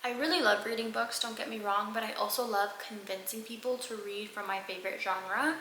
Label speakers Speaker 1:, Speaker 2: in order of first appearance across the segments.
Speaker 1: I really love reading books, don't get me wrong, but I also love convincing people to read from my favorite genre,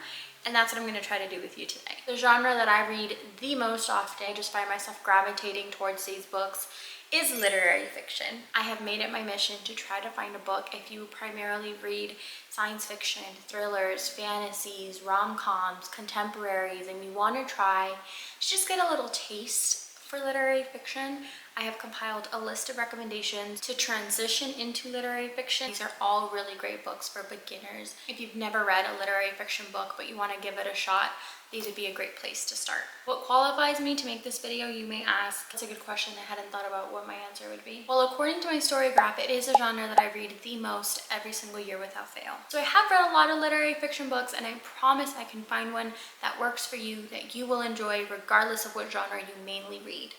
Speaker 1: and that's what I'm going to try to do with you today. The genre that I read the most often, I just find myself gravitating towards these books, is literary fiction. I have made it my mission to try to find a book. If you primarily read science fiction, thrillers, fantasies, rom-coms, contemporaries, and you want to try to just get a little taste for literary fiction, I have compiled a list of recommendations to transition into literary fiction. These are all really great books for beginners. If you've never read a literary fiction book but you want to give it a shot, these would be a great place to start. What qualifies me to make this video, you may ask? That's a good question. I hadn't thought about what my answer would be. Well, according to my StoryGraph, it is a genre that I read the most every single year without fail. So I have read a lot of literary fiction books, and I promise I can find one that works for you, that you will enjoy regardless of what genre you mainly read.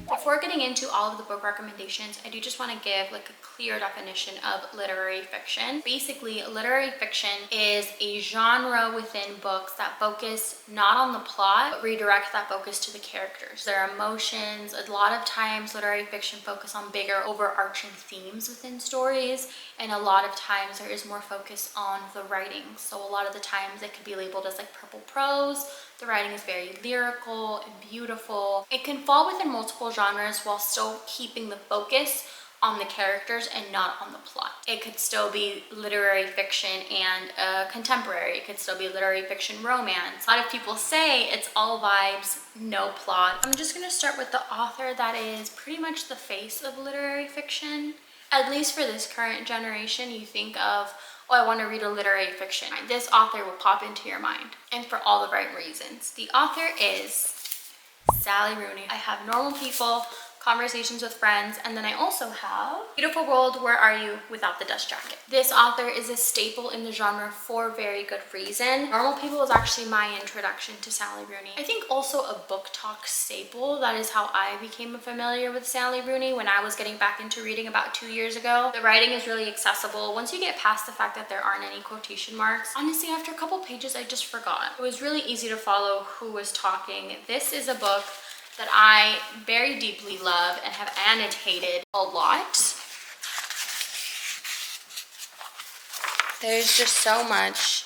Speaker 1: Before getting into all of the book recommendations, I do just want to give like a clear definition of literary fiction. Basically, literary fiction is a genre within books that focus not on the plot, but redirect that focus to the characters, their emotions. A lot of times, literary fiction focus on bigger overarching themes within stories, and a lot of times there is more focus on the writing. So a lot of the times it could be labeled as like purple prose. The writing is very lyrical and beautiful. It can fall within multiple genres while still keeping the focus on the characters and not on the plot. It could still be literary fiction and contemporary. It could still be literary fiction romance. A lot of people say it's all vibes, no plot. I'm just gonna start with the author that is pretty much the face of literary fiction. At least for this current generation, you think of, oh, I want to read a literary fiction. This author will pop into your mind, and for all the right reasons. The author is Sally Rooney. I have Normal People, Conversations with Friends, and then I also have Beautiful World, Where Are You Without the Dust Jacket. This author is a staple in the genre for very good reason. Normal People was actually my introduction to Sally Rooney. I think also a book talk staple. That is how I became familiar with Sally Rooney when I was getting back into reading about 2 years ago. The writing is really accessible. Once you get past the fact that there aren't any quotation marks, honestly, after a couple pages, I just forgot. It was really easy to follow who was talking. This is a book that I very deeply love and have annotated a lot. There's just so much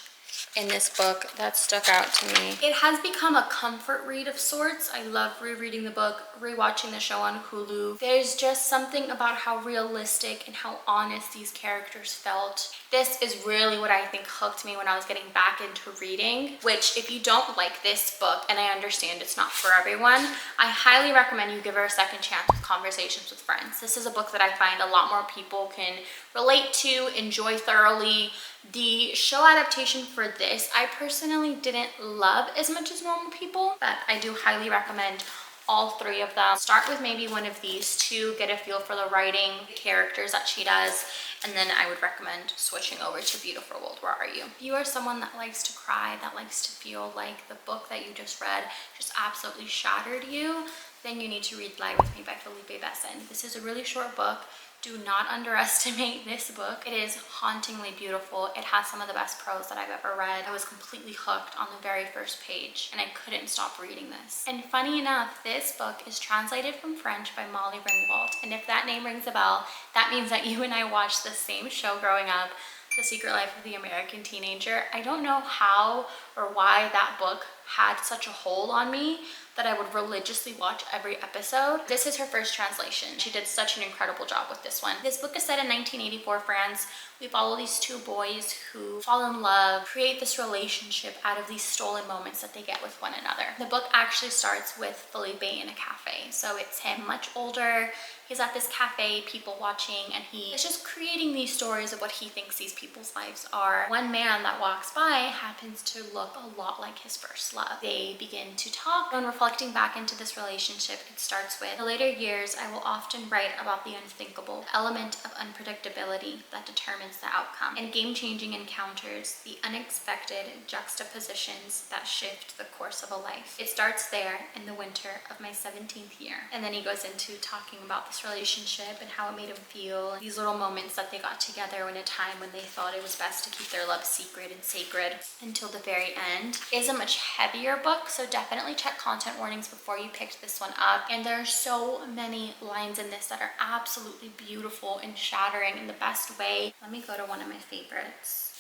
Speaker 1: in this book that stuck out to me. It has become a comfort read of sorts. I love rereading the book, rewatching the show on Hulu. There's just something about how realistic and how honest these characters felt. This is really what I think hooked me when I was getting back into reading, which if you don't like this book, and I understand it's not for everyone, I highly recommend you give her a second chance with Conversations with Friends. This is a book that I find a lot more people can relate to, enjoy thoroughly. The show adaptation for this, I personally didn't love as much as Normal People, but I do highly recommend all three of them. Start with maybe one of these two, get a feel for the writing, the characters that she does, and then I would recommend switching over to Beautiful World, Where Are You? If you are someone that likes to cry, that likes to feel like the book that you just read just absolutely shattered you, then you need to read Lie With Me by Felipe Besson. This is a really short book. Do not underestimate this book. It is hauntingly beautiful. It has some of the best prose that I've ever read. I was completely hooked on the very first page, and I couldn't stop reading this. And funny enough, this book is translated from French by Molly Ringwald. And if that name rings a bell, that means that you and I watched the same show growing up, The Secret Life of the American Teenager. I don't know how or why that book had such a hold on me that I would religiously watch every episode. This is her first translation. She did such an incredible job with this one. This book is set in 1984 France. We follow these two boys who fall in love, create this relationship out of these stolen moments that they get with one another. The book actually starts with Felipe in a cafe. So it's him much older. He's at this cafe, people watching, and he is just creating these stories of what he thinks these people's lives are. One man that walks by happens to look a lot like his first love. They begin to talk. When reflecting back into this relationship, it starts with, in the later years, I will often write about the unthinkable, the element of unpredictability that determines the outcome, and game-changing encounters, the unexpected juxtapositions that shift the course of a life. It starts there in the winter of my 17th year. And then he goes into talking about this relationship and how it made him feel, these little moments that they got together in a time when they thought it was best to keep their love secret and sacred until the very end. It is a much heavier book, so definitely check content warnings before you pick this one up. And there are so many lines in this that are absolutely beautiful and shattering in the best way. Let me go to one of my favorites.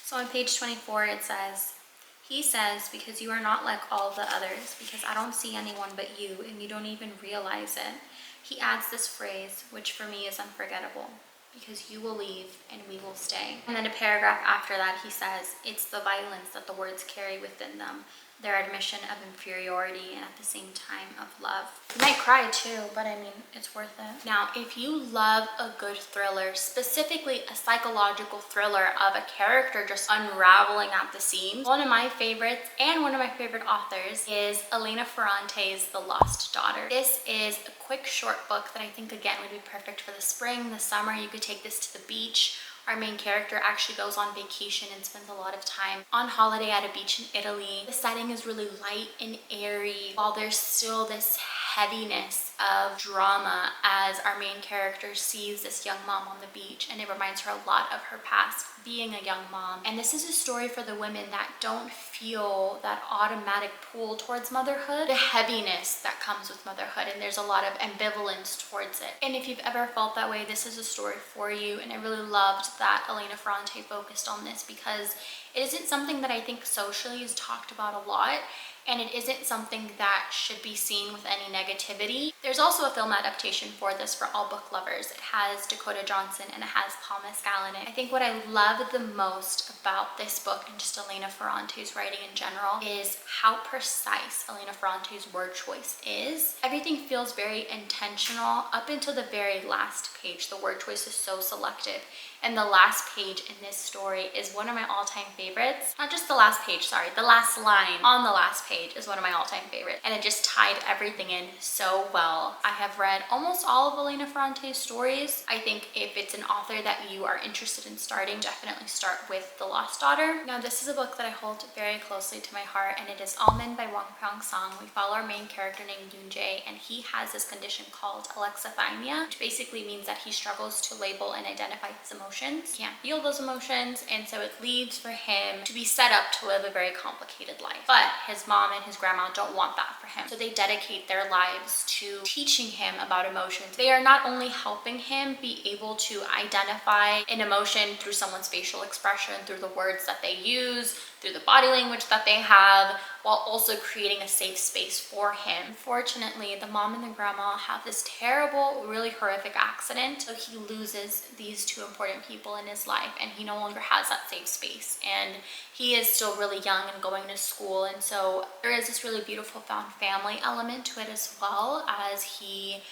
Speaker 1: So on page 24 it says, "He says, because you are not like all the others, because I don't see anyone but you and you don't even realize it. He adds this phrase, which for me is unforgettable, because you will leave and we will stay." And then a paragraph after that he says, "It's the violence that the words carry within them, their admission of inferiority and at the same time of love." You might cry too, but I mean, it's worth it. Now, if you love a good thriller, specifically a psychological thriller of a character just unraveling at the seams, one of my favorites and one of my favorite authors is Elena Ferrante's The Lost Daughter. This is a quick short book that I think again would be perfect for the spring, the summer. You could take this to the beach. Our main character actually goes on vacation and spends a lot of time on holiday at a beach in Italy. The setting is really light and airy, while there's still this heaviness of drama as our main character sees this young mom on the beach, and it reminds her a lot of her past being a young mom. And this is a story for the women that don't feel that automatic pull towards motherhood, the heaviness that comes with motherhood, and there's a lot of ambivalence towards it. And if you've ever felt that way, this is a story for you. And I really loved that Elena Ferrante focused on this, because it isn't something that I think socially is talked about a lot, and it isn't something that should be seen with any negativity. There's also a film adaptation for this for all book lovers. It has Dakota Johnson and it has Paul Mescal in it. I think what I love the most about this book and just Elena Ferrante's writing in general is how precise Elena Ferrante's word choice is. Everything feels very intentional up until the very last page. The word choice is so selective. And the last page in this story is one of my all-time favorites. Not just the last page, sorry, the last line on the last page is one of my all-time favorites. And it just tied everything in so well. I have read almost all of Elena Ferrante's stories. I think if it's an author that you are interested in starting, definitely start with The Lost Daughter. Now, this is a book that I hold very closely to my heart, and it is Almond by Wong Pyong Song. We follow our main character named Yoonjae, and he has this condition called alyssa-athena, which basically means that he struggles to label and identify his emotions. He can't feel those emotions, and so it leaves for him to be set up to live a very complicated life. But his mom and his grandma don't want that for him, so they dedicate their lives to teaching him about emotions. They are not only helping him be able to identify an emotion through someone's facial expression, through the words that they use, through the body language that they have, while also creating a safe space for him. Unfortunately, the mom and the grandma have this terrible, really horrific accident, so he loses these two important people in his life, and he no longer has that safe space. And he is still really young and going to school, and so there is this really beautiful found family element to it as well, as he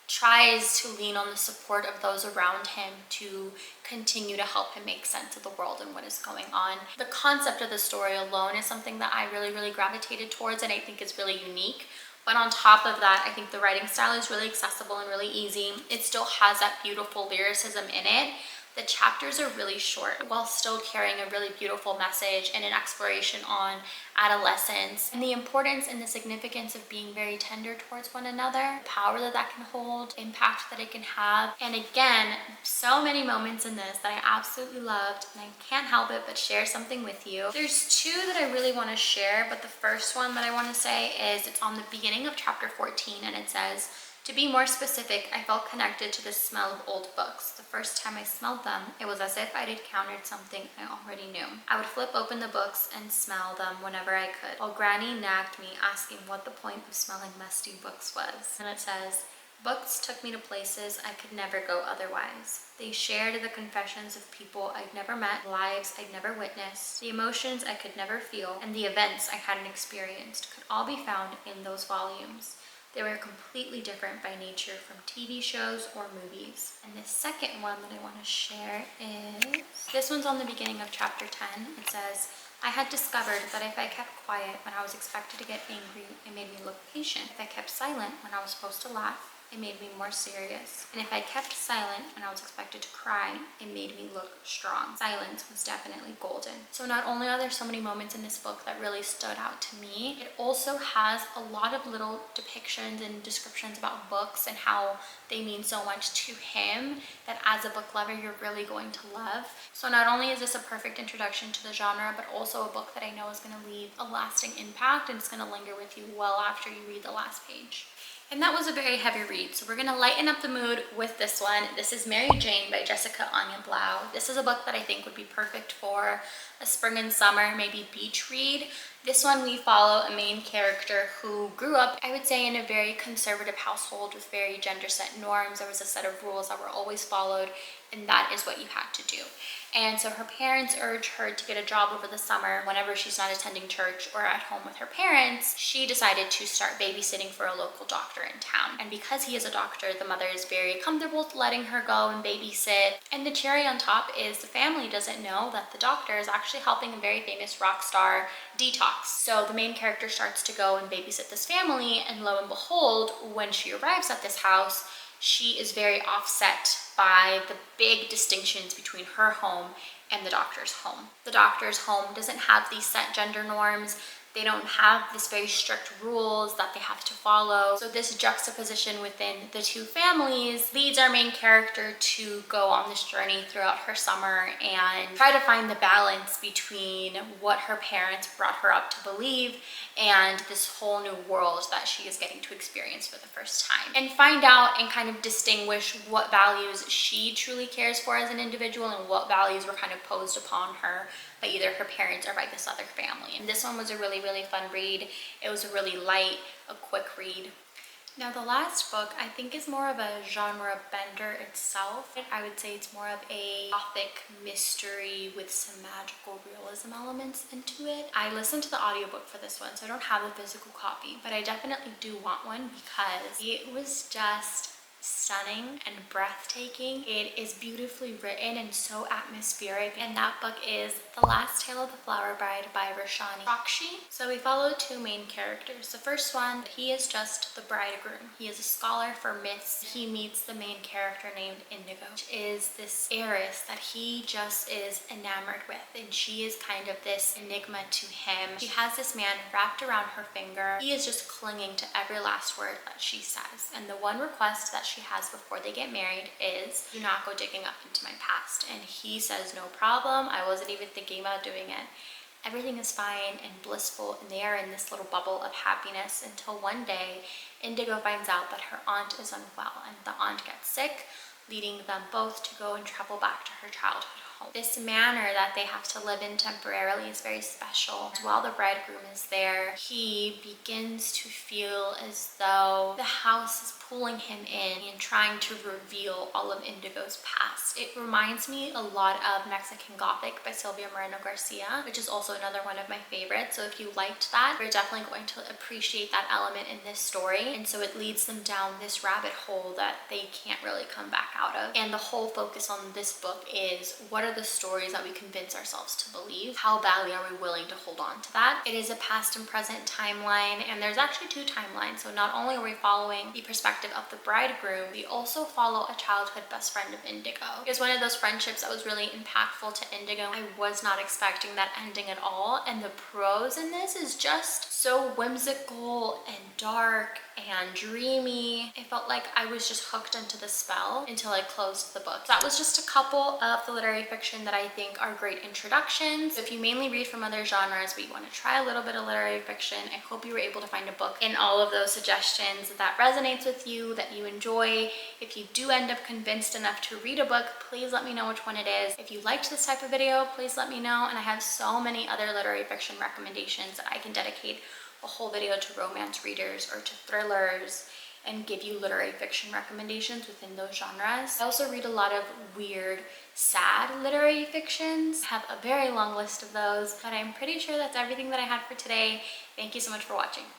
Speaker 1: tries to lean on the support of those around him to continue to help him make sense of the world and what is going on. The concept of the story alone is something that I really gravitated towards, and I think is really unique. But on top of that, I think the writing style is really accessible and really easy. It still has that beautiful lyricism in it. The chapters are really short while still carrying a really beautiful message and an exploration on adolescence and the importance and the significance of being very tender towards one another, the power that that can hold, impact that it can have. And again, so many moments in this that I absolutely loved, and I can't help it but share something with you. There's two that I really want to share, but the first one that I want to say is it's on the beginning of chapter 14, and it says, "To be more specific, I felt connected to the smell of old books. The first time I smelled them, it was as if I'd encountered something I already knew. I would flip open the books and smell them whenever I could, while Granny nagged me asking what the point of smelling musty books was." And it says, "Books took me to places I could never go otherwise. They shared the confessions of people I'd never met, lives I'd never witnessed, the emotions I could never feel, and the events I hadn't experienced could all be found in those volumes. They were completely different by nature from TV shows or movies." And the second one that I want to share is, this one's on the beginning of chapter 10. It says, "I had discovered that if I kept quiet when I was expected to get angry, it made me look patient. If I kept silent when I was supposed to laugh, it made me more serious. And if I kept silent when I was expected to cry, it made me look strong. Silence was definitely golden. So not only are there so many moments in this book that really stood out to me, it also has a lot of little depictions and descriptions about books and how they mean so much to him that as a book lover, you're really going to love. So not only is this a perfect introduction to the genre, but also a book that I know is going to leave a lasting impact and it's going to linger with you well after you read the last page. And that was a very heavy read, so we're going to lighten up the mood with this one. This is Mary Jane by Jessica Anya Blau. This is a book that I think would be perfect for a spring and summer, maybe beach read. This one we follow a main character who grew up, I would say, in a very conservative household with very gender set norms. There was a set of rules that were always followed, and that is what you had to do. And so her parents urge her to get a job over the summer. Whenever she's not attending church or at home with her parents, she decided to start babysitting for a local doctor in town. And because he is a doctor, the mother is very comfortable with letting her go and babysit. And the cherry on top is the family doesn't know that the doctor is actually helping a very famous rock star detox. So the main character starts to go and babysit this family, and lo and behold, when she arrives at this house, she is very offset by the big distinctions between her home and the doctor's home. The doctor's home doesn't have these set gender norms. They don't have this very strict rules that they have to follow. So this juxtaposition within the two families leads our main character to go on this journey throughout her summer and try to find the balance between what her parents brought her up to believe and this whole new world that she is getting to experience for the first time. And find out and kind of distinguish what values she truly cares for as an individual and what values were kind of posed upon her by either her parents or by this other family. And this one was a really, really fun read. It was a really light, a quick read. Now the last book I think is more of a genre bender itself. I would say it's more of a gothic mystery with some magical realism elements into it. I listened to the audiobook for this one, so I don't have a physical copy, but I definitely do want one because it was just stunning and breathtaking. It is beautifully written and so atmospheric, and that book is The Last Tale of the Flower Bride by Roshani Bakshi. So we follow two main characters. The first one, he is just the bridegroom. He is a scholar for myths. He meets the main character named Indigo, which is this heiress that he just is enamored with, and she is kind of this enigma to him. She has this man wrapped around her finger. He is just clinging to every last word that she says, and the one request that she has before they get married is, do not go digging up into my past. And he says, no problem, I wasn't even thinking about doing it. Everything is fine and blissful, and they are in this little bubble of happiness until one day Indigo finds out that her aunt is unwell, and the aunt gets sick, leading them both to go and travel back to her childhood home. This manor that they have to live in temporarily is very special. While the bridegroom is there, he begins to feel as though the house is pulling him in and trying to reveal all of Indigo's past. It reminds me a lot of Mexican Gothic by Silvia Moreno Garcia, which is also another one of my favorites. So if you liked that, you're definitely going to appreciate that element in this story. And so it leads them down this rabbit hole that they can't really come back out of. And the whole focus on this book is, what are the stories that we convince ourselves to believe? How badly are we willing to hold on to that? It is a past and present timeline, and there's actually two timelines. So not only are we following the perspective of the bridegroom, we also follow a childhood best friend of Indigo. It was one of those friendships that was really impactful to Indigo. I was not expecting that ending at all, and the prose in this is just so whimsical and dark and dreamy. It felt like I was just hooked into the spell until I closed the book. That was just a couple of the literary fiction that I think are great introductions. If you mainly read from other genres but you want to try a little bit of literary fiction, I hope you were able to find a book in all of those suggestions that resonates with you, that you enjoy. If you do end up convinced enough to read a book, please let me know which one it is. If you liked this type of video, please let me know, and I have so many other literary fiction recommendations that I can dedicate a whole video to romance readers or to thrillers and give you literary fiction recommendations within those genres. I also read a lot of weird, sad literary fictions. I have a very long list of those, but I'm pretty sure that's everything that I had for today. Thank you so much for watching.